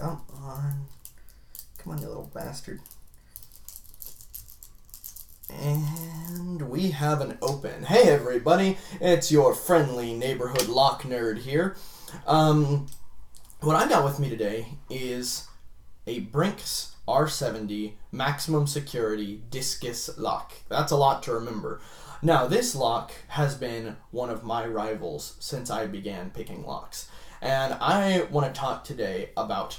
Come on. Come on, you little bastard. And we have an open. Hey everybody, it's your friendly neighborhood lock nerd here. What I got with me today is a Brinks R70 maximum security Discus lock. That's a lot to remember. Now, this lock has been one of my rivals since I began picking locks. And I want to talk today about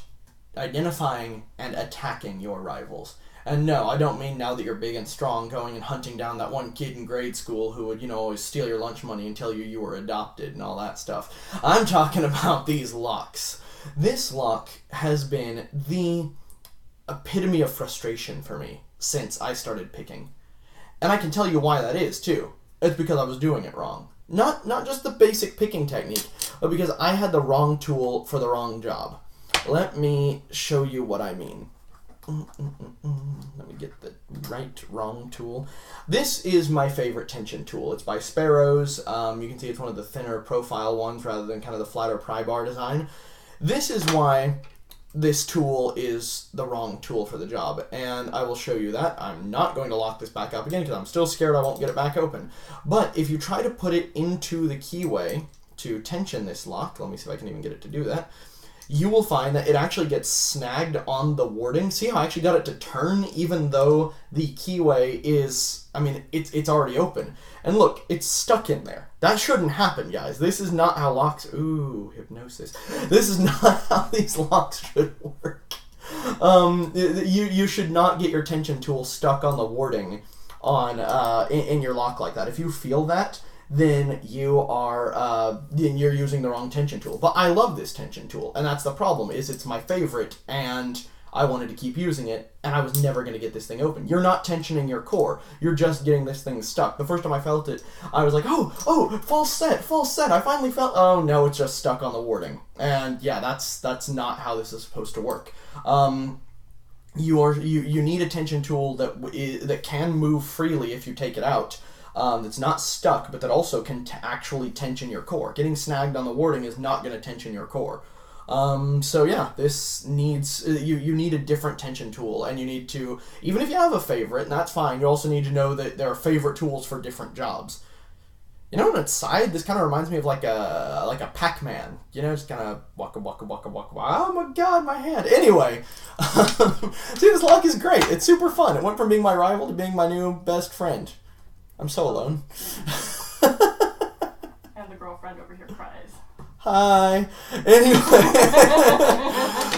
identifying and attacking your rivals. And no, I don't mean now that you're big and strong going and hunting down that one kid in grade school who would, always steal your lunch money and tell you were adopted and all that stuff. I'm talking about these locks. This lock has been the epitome of frustration for me since I started picking. And I can tell you why that is, too. It's because I was doing it wrong. Not just the basic picking technique, but because I had the wrong tool for the wrong job. Let me show you what I mean. Let me get the wrong tool. This is my favorite tension tool. It's by Sparrows. You can see it's one of the thinner profile ones rather than kind of the flatter pry bar design. This is why this tool is the wrong tool for the job, and I will show you that. I'm not going to lock this back up again because I'm still scared I won't get it back open. But if you try to put it into the keyway to tension this lock, let me see if I can even get it to do that, you will find that it actually gets snagged on the warding. See how I actually got it to turn even though the keyway is, it's already open. And look, it's stuck in there. That shouldn't happen, guys. This is not how locks, hypnosis. This is not how these locks should work. You should not get your tension tool stuck on the warding in your lock like that. If you feel that, then you're using the wrong tension tool. But I love this tension tool, and that's the problem, is it's my favorite, and I wanted to keep using it, and I was never going to get this thing open. You're not tensioning your core. You're just getting this thing stuck. The first time I felt it, I was like, oh, false set. I finally felt, oh no, it's just stuck on the warding. And yeah, that's not how this is supposed to work. You need a tension tool that can move freely if you take it out. That's not stuck, but that also can actually tension your core. Getting snagged on the warding is not going to tension your core. So yeah, this needs, you need a different tension tool, and you need to, even if you have a favorite, and that's fine, you also need to know that there are favorite tools for different jobs. On its side, this kind of reminds me of like a Pac-Man, just kind of waka. Oh my god, my hand. Anyway, see, this lock is great. It's super fun. It went from being my rival to being my new best friend. I'm so alone. And the girlfriend over here cries. Hi. Anyway,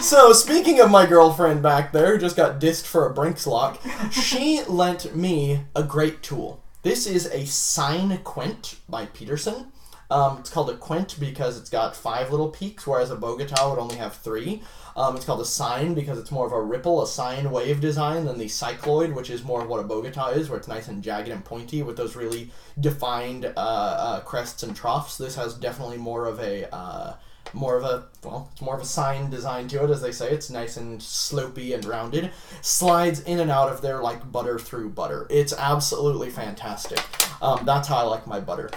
so speaking of my girlfriend back there who just got dissed for a Brinks lock, she lent me a great tool. This is a Sine Quint by Peterson. It's called a Quint because it's got 5 little peaks, whereas a Bogota would only have 3. It's called a sine because it's more of a ripple, a sine wave design than the cycloid, which is more of what a Bogota is, where it's nice and jagged and pointy with those really defined crests and troughs. This has definitely more of a sine design to it, as they say. It's nice and slopey and rounded. Slides in and out of there like butter through butter. It's absolutely fantastic. That's how I like my butter.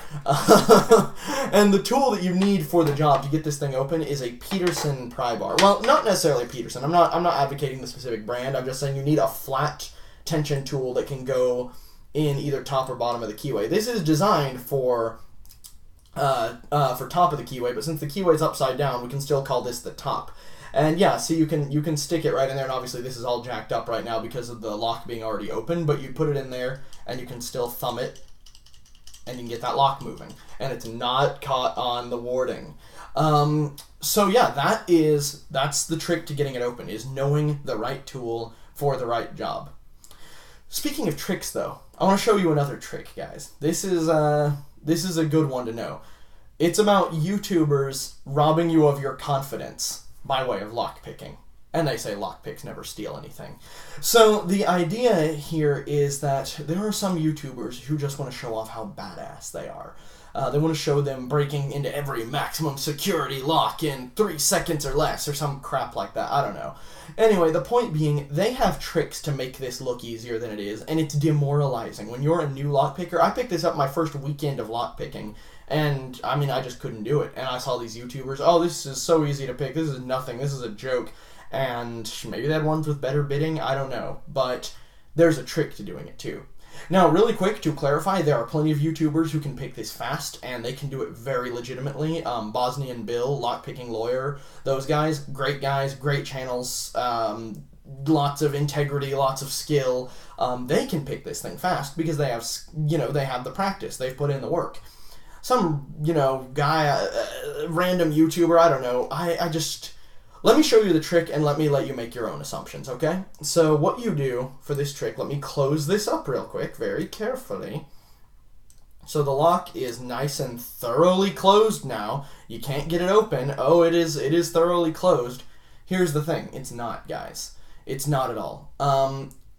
And the tool that you need for the job to get this thing open is a Peterson pry bar. Well, not necessarily Peterson. I'm not advocating the specific brand. I'm just saying you need a flat tension tool that can go in either top or bottom of the keyway. This is designed for top of the keyway, but since the keyway's upside down, we can still call this the top. And yeah, see, you can stick it right in there, and obviously this is all jacked up right now because of the lock being already open, but you put it in there, and you can still thumb it, and you can get that lock moving. And it's not caught on the warding. So yeah, that's the trick to getting it open, is knowing the right tool for the right job. Speaking of tricks, though, I want to show you another trick, guys. This is a good one to know. It's about YouTubers robbing you of your confidence by way of lockpicking. And they say lockpicks never steal anything. So the idea here is that there are some YouTubers who just want to show off how badass they are. They want to show them breaking into every maximum security lock in 3 seconds or less, or some crap like that. I don't know. Anyway, the point being, they have tricks to make this look easier than it is, and it's demoralizing. When you're a new lockpicker, I picked this up my first weekend of lockpicking, and I just couldn't do it. And I saw these YouTubers, oh, this is so easy to pick, this is nothing, this is a joke. and maybe they had ones with better bitting, I don't know, but there's a trick to doing it too. Now, really quick, to clarify, there are plenty of YouTubers who can pick this fast, and they can do it very legitimately. Bosnian Bill, Lockpicking Lawyer, those guys, great channels, lots of integrity, lots of skill. They can pick this thing fast because they have, they have the practice. They've put in the work. Some, guy, random YouTuber, I don't know, I just... Let me show you the trick and let you make your own assumptions, okay? So what you do for this trick, let me close this up real quick, very carefully. So the lock is nice and thoroughly closed now. You can't get it open. Oh, it is thoroughly closed. Here's the thing. It's not, guys. It's not at all.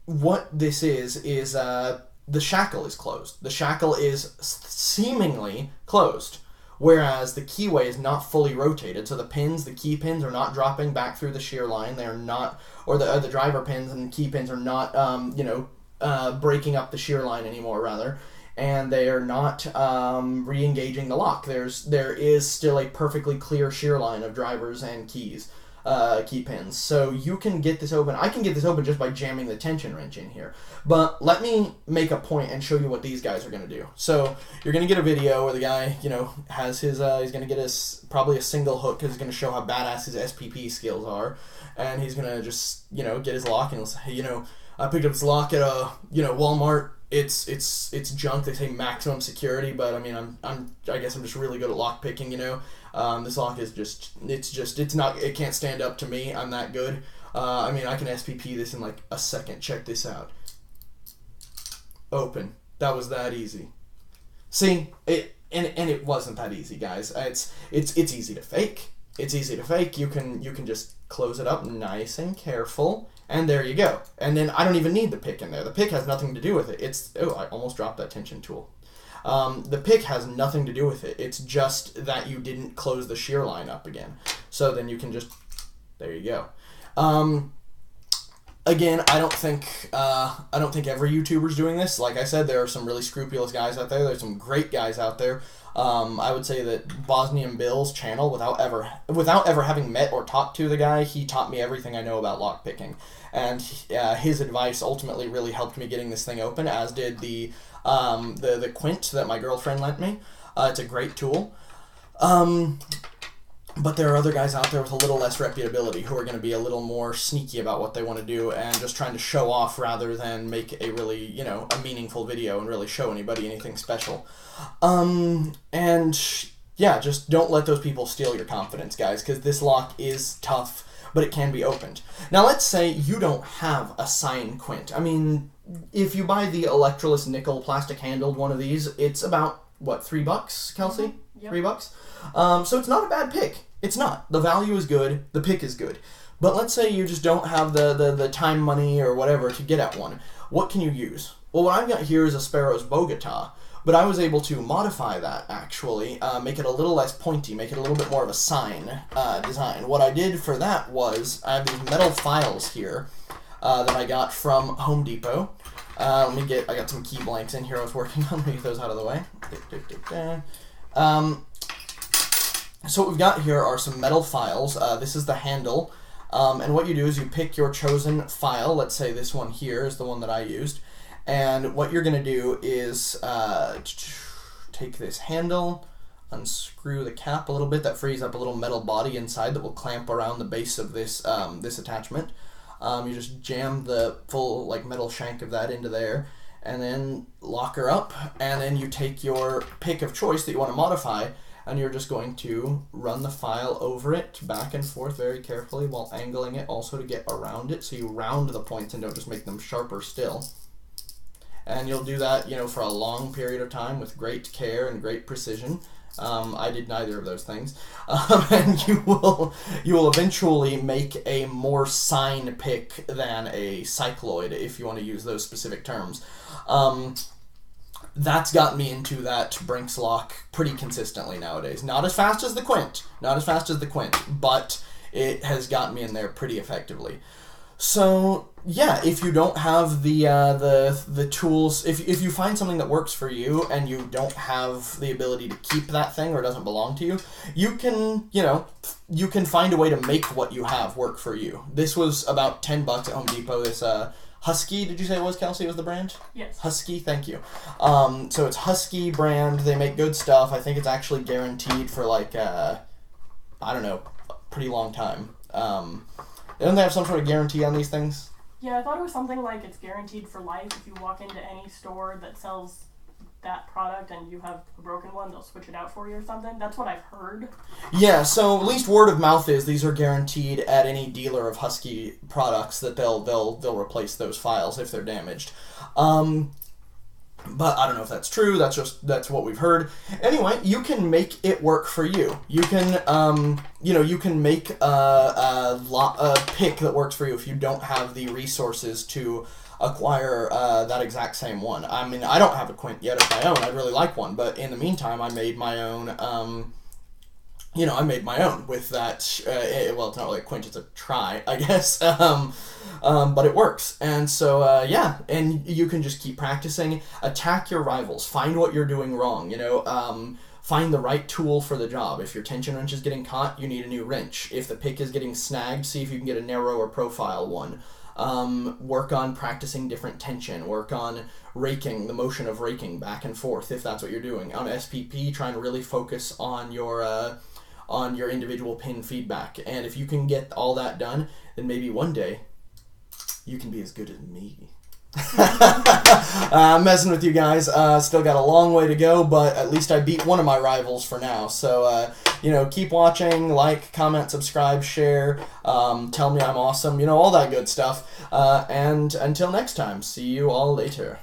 What this is the shackle is closed. The shackle is seemingly closed, whereas the keyway is not fully rotated. So the key pins are not dropping back through the shear line. They are not, or the driver pins and key pins are not, breaking up the shear line anymore, rather. And they are not re-engaging the lock. There is still a perfectly clear shear line of drivers and key pins. So you can get this open. I can get this open just by jamming the tension wrench in here. But let me make a point and show you what these guys are going to do. So you're going to get a video where the guy, has his, he's going to get probably a single hook because he's going to show how badass his SPP skills are. And he's going to just, get his lock and he'll say, hey, I picked up this lock at Walmart. It's junk. They say maximum security, but I mean, I guess I'm just really good at lock picking. This lock is it can't stand up to me. I'm that good. I mean, I can SPP this in like a second. Check this out. Open. That was that easy. See, it wasn't that easy, guys. It's easy to fake. It's easy to fake. You can just close it up nice and careful. And there you go. And then I don't even need the pick in there. The pick has nothing to do with it. I almost dropped that tension tool. The pick has nothing to do with it. It's just that you didn't close the shear line up again. So then you can just, there you go. Again, I don't think every YouTuber's doing this. Like I said, there are some really scrupulous guys out there. There's some great guys out there. I would say that Bosnian Bill's channel, without ever having met or talked to the guy, he taught me everything I know about lockpicking. And his advice ultimately really helped me getting this thing open, as did the quint that my girlfriend lent me. It's a great tool. But there are other guys out there with a little less reputability who are going to be a little more sneaky about what they want to do and just trying to show off rather than make a really, a meaningful video and really show anybody anything special. And yeah, just don't let those people steal your confidence, guys, because this lock is tough, but it can be opened. Now, let's say you don't have a sign quint. I mean, if you buy the Electroless nickel plastic handled one of these, it's about, what, $3, Kelsey? Mm-hmm. Yep. $3? So it's not a bad pick. It's not. The value is good. The pick is good. But let's say you just don't have the time, money, or whatever to get at one. What can you use? Well, what I've got here is a Sparrow's Bogota, but I was able to modify that, actually, make it a little less pointy, make it a little bit more of a sign design. What I did for that was, I have these metal files here that I got from Home Depot. I got some key blanks in here I was working on. Let me get those out of the way. So what we've got here are some metal files. This is the handle. And what you do is you pick your chosen file. Let's say this one here is the one that I used. And what you're going to do is take this handle, unscrew the cap a little bit. That frees up a little metal body inside that will clamp around the base of this this attachment. You just jam the full metal shank of that into there, and then lock her up. And then you take your pick of choice that you want to modify, and you're just going to run the file over it back and forth very carefully while angling it also to get around it. So you round the points and don't just make them sharper still. And you'll do that, for a long period of time with great care and great precision. I did neither of those things. And you will eventually make a more sign pick than a cycloid, if you want to use those specific terms. That's got me into that Brinks lock pretty consistently nowadays. Not as fast as the quint, but it has gotten me in there pretty effectively. So yeah, if you don't have the tools, if you find something that works for you and you don't have the ability to keep that thing or it doesn't belong to you, you can find a way to make what you have work for you. This was about $10 at Home Depot. This Husky, did you say it was, Kelsey, was the brand? Yes. Husky, thank you. So it's Husky brand. They make good stuff. I think it's actually guaranteed for like I don't know, a pretty long time. Don't they have some sort of guarantee on these things? Yeah, I thought it was something like it's guaranteed for life. If you walk into any store that sells that product and you have a broken one, they'll switch it out for you or something. That's what I've heard. Yeah, so at least word of mouth is these are guaranteed at any dealer of Husky products that they'll replace those files if they're damaged. But I don't know if that's true. That's what we've heard. Anyway, you can make it work for you. You can you can make a pick that works for you if you don't have the resources to acquire that exact same one. I mean, I don't have a quint yet of my own. I'd really like one, but in the meantime, I made my own. I made my own with that. Well, it's not really a quint; it's a try, I guess. But it works, and so and you can just keep practicing. Attack your rivals. Find what you're doing wrong. Find the right tool for the job. If your tension wrench is getting caught, you need a new wrench. If the pick is getting snagged, see if you can get a narrower profile one. Work on practicing different tension. Work on raking, the motion of raking back and forth, if that's what you're doing. On SPP, trying to really focus on your individual pin feedback. And if you can get all that done, then maybe one day you can be as good as me. I'm messing with you guys. Still got a long way to go, but at least I beat one of my rivals for now. So, keep watching, like, comment, subscribe, share, tell me I'm awesome, all that good stuff. And until next time, see you all later.